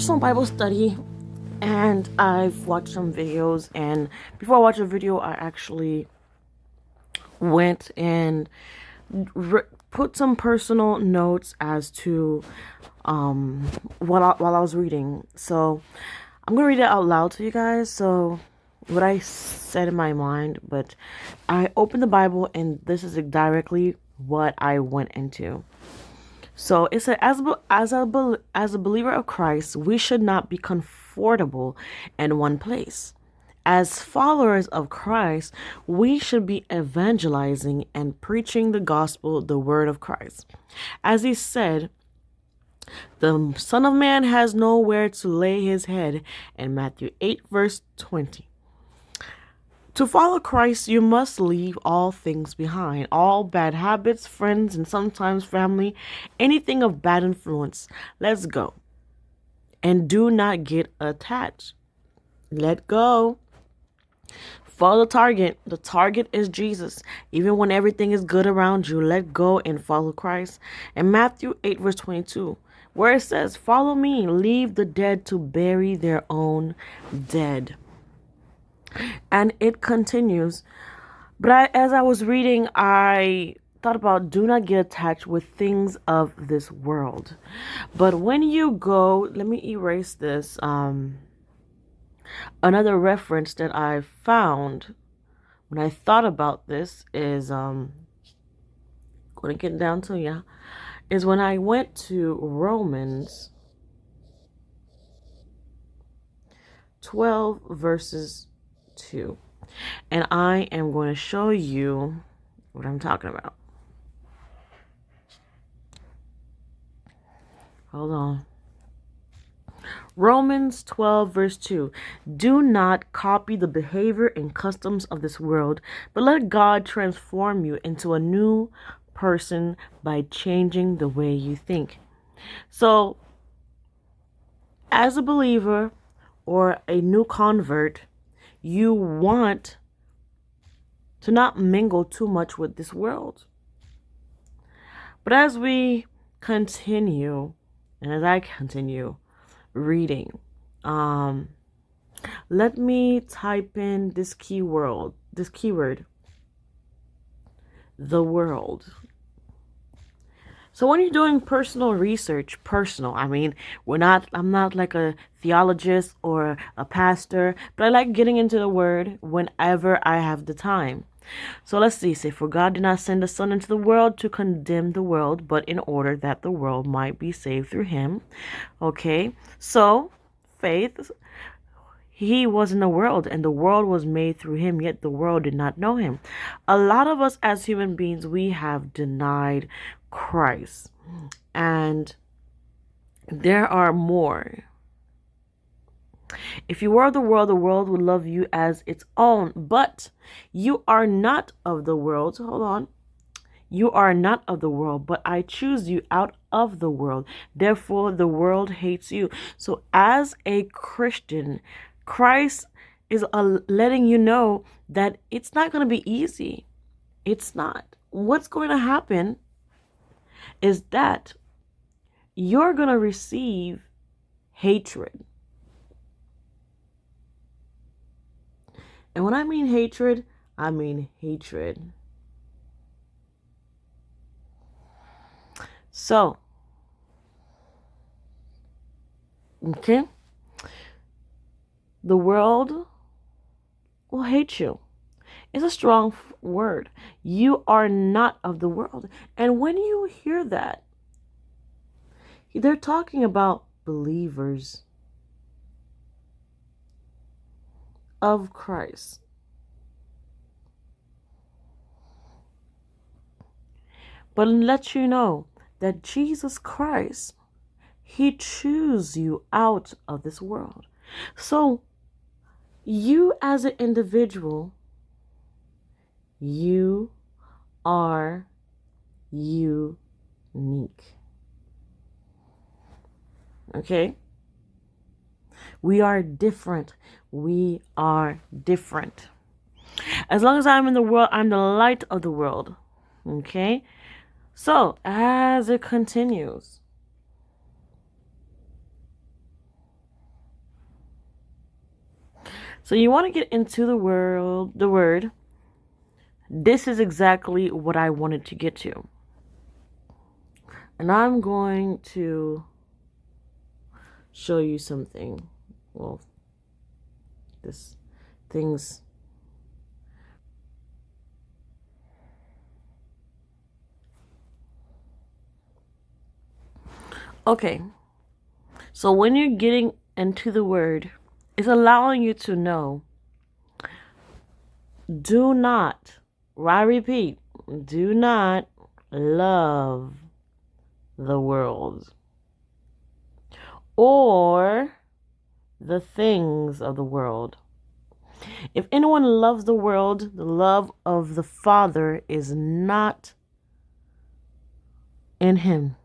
personal Bible study, and I've watched some videos. And before I watched a video, I actually went and put some personal notes as to while I was reading. So I'm gonna read it out loud to you guys. So what I said in my mind, but I opened the Bible, and this is directly what I went into. So it said, as a believer of Christ, we should not be comfortable in one place. As followers of Christ, we should be evangelizing and preaching the gospel, the word of Christ. As he said, the Son of Man has nowhere to lay his head in Matthew 8, verse 20. To follow Christ, you must leave all things behind, all bad habits, friends, and sometimes family, anything of bad influence. Let's go. And do not get attached. Let go. Follow the target. The target is Jesus. Even when everything is good around you, let go and follow Christ. And Matthew 8, verse 22, where it says, follow me, leave the dead to bury their own dead. And it continues. But as I was reading, I thought about do not get attached with things of this world. But when you go, let me erase this. Another reference that I found when I thought about this is going to get down to ya, is when I went to Romans 12 verses 2. And I am going to show you what I'm talking about. Hold on. Romans 12 verse 2. Do not copy the behavior and customs of this world, but let God transform you into a new person by changing the way you think. So, as a believer or a new convert, you want to not mingle too much with this world. But as we continue, and as I continue reading, let me type in this keyword, the world. So when you're doing personal research, I'm not like a theologist or a pastor, but I like getting into the word whenever I have the time. So let's see. Say, for God did not send the Son into the world to condemn the world, but in order that the world might be saved through him. Okay, so faith, he was in the world, and the world was made through him, yet the world did not know him. A lot of us as human beings, we have denied Christ. And there are more. If you were of the world would love you as its own. But you are not of the world. Hold on. You are not of the world, but I choose you out of the world. Therefore, the world hates you. So as a Christian, Christ is letting you know that it's not going to be easy. It's not. What's going to happen is that you're going to receive hatred. And when I mean hatred, I mean hatred. So, okay, the world will hate you. It's a strong word. You are not of the world. And when you hear that, they're talking about believers of Christ. But let you know that Jesus Christ, he chose you out of this world. So you as an individual, you are unique. Okay? We are different. We are different. As long as I'm in the world, I'm the light of the world. Okay? So, as it continues, So you want to get into the word. This is exactly what I wanted to get to. And I'm going to show you something. Well, this things. Okay. So when you're getting into the word, it's allowing you to know, do not, I repeat, do not love the world or the things of the world. If anyone loves the world, the love of the Father is not in him.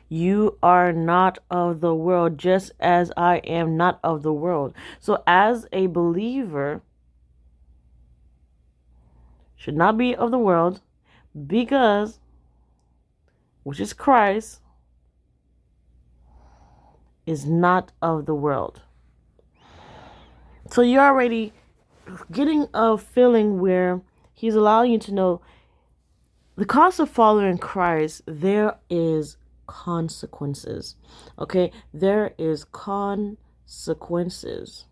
You are not of the world, just as I am not of the world. So as a believer, should not be of the world, because, which is Christ, is not of the world. So you're already getting a feeling where he's allowing you to know the cost of following Christ, there is consequences. Okay? There is consequences.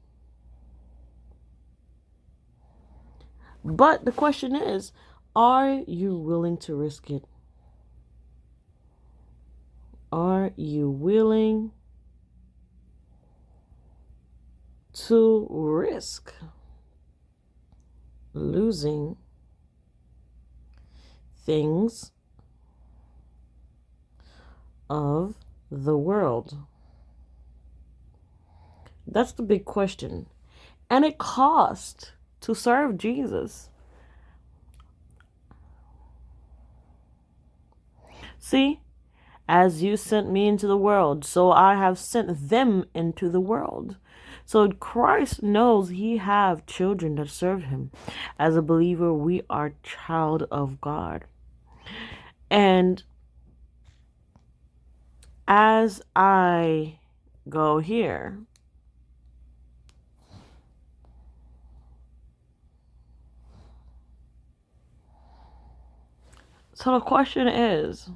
But the question is, are you willing to risk it? Are you willing to risk losing things of the world? That's the big question. And it costs to serve Jesus. See, as you sent me into the world, so I have sent them into the world. So Christ knows he have children that serve him. As a believer, we are child of God. And as I go here, so the question is,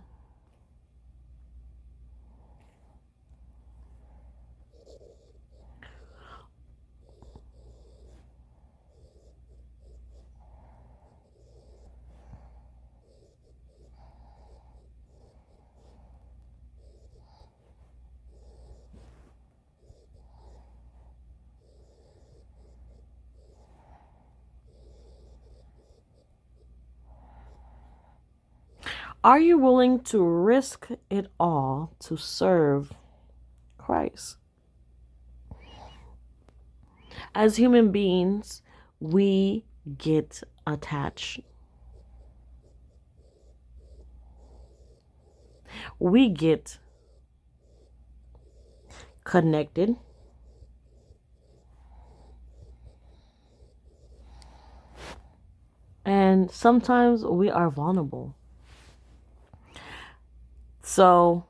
are you willing to risk it all to serve Christ? As human beings, we get attached. We get connected. And sometimes we are vulnerable. So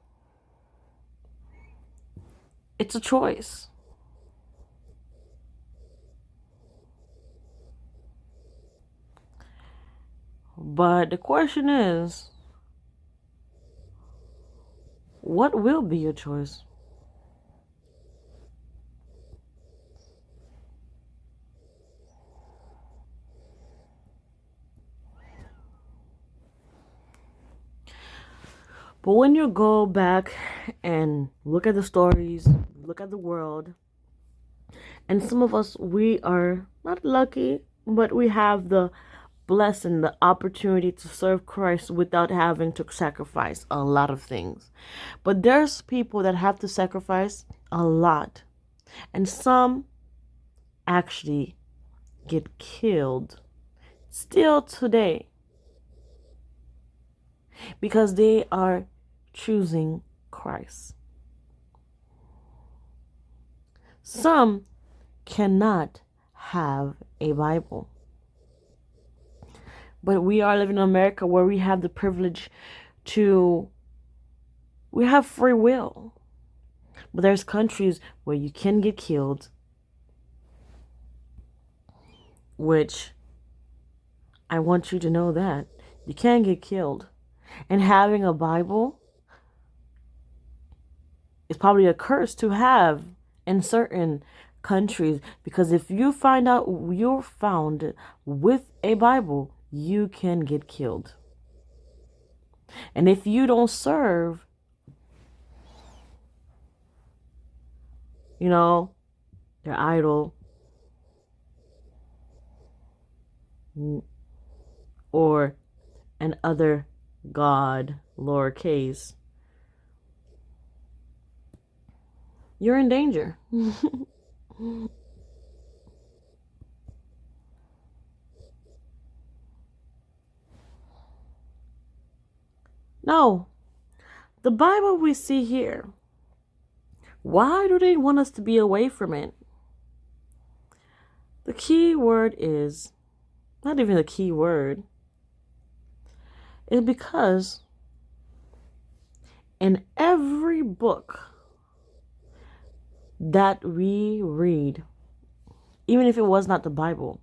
it's a choice. But the question is, what will be your choice? But when you go back and look at the stories, look at the world, and some of us, we are not lucky, but we have the blessing, the opportunity to serve Christ without having to sacrifice a lot of things. But there's people that have to sacrifice a lot. And some actually get killed still today because they are choosing Christ. Some cannot have a Bible. But we are living in America where we have the privilege we have free will. But there's countries where you can get killed which I want you to know that you can get killed. And having a Bible is probably a curse to have in certain countries, because if you find out you're found with a Bible, you can get killed. And if you don't serve, their idol or an other god, lowercase, you're in danger. No, the Bible we see here, why do they want us to be away from it? The key word is not even the key word. It's because in every book that we read, even if it was not the Bible,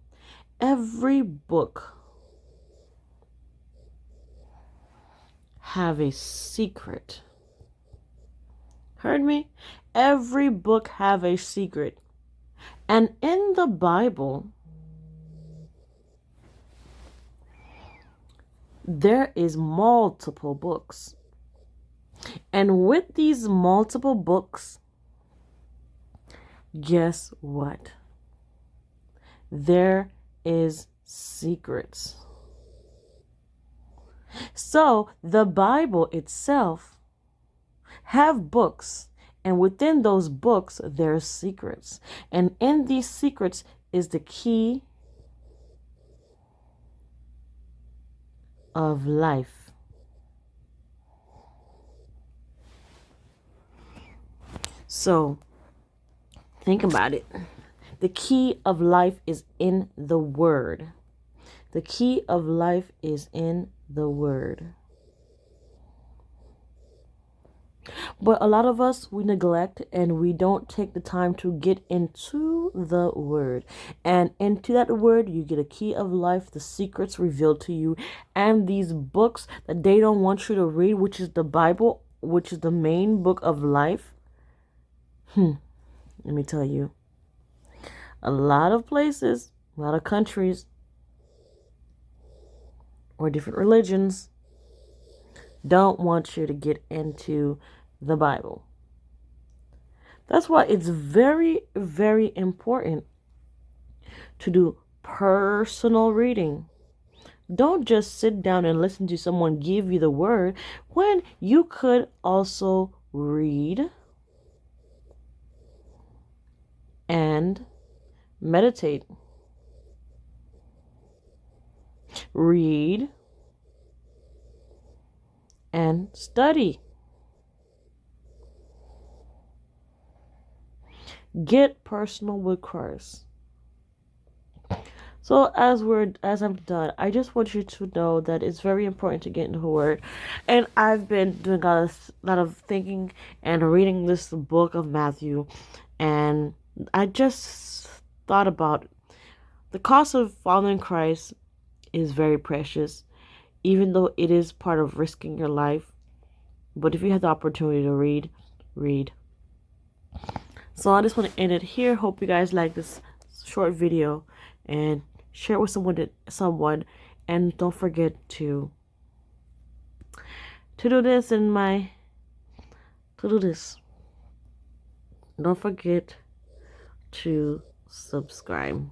every book have a secret. Heard me? Every book have a secret. And in the Bible, there is multiple books. And with these multiple books, guess what? There is secrets. So the Bible itself have books, and within those books there's secrets. And in these secrets is the key of life. So think about it. The key of life is in the Word. The key of life is in the Word. But a lot of us, we neglect and we don't take the time to get into the Word. And into that Word, you get a key of life, the secrets revealed to you, and these books that they don't want you to read, which is the Bible, which is the main book of life. Let me tell you, a lot of places, a lot of countries, or different religions don't want you to get into the Bible. That's why it's very, very important to do personal reading. Don't just sit down and listen to someone give you the word when you could also read and meditate. Read and study. Get personal with Christ. So as I'm done, I just want you to know that it's very important to get into the Word. And I've been doing a lot of thinking and reading this book of Matthew, and I just thought about the cost of following Christ is very precious, even though it is part of risking your life. But if you have the opportunity to read, read. So I just want to end it here. Hope you guys like this short video and share it with someone, and don't forget to do this Don't forget to subscribe.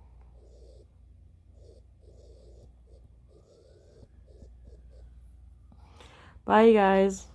Bye, guys.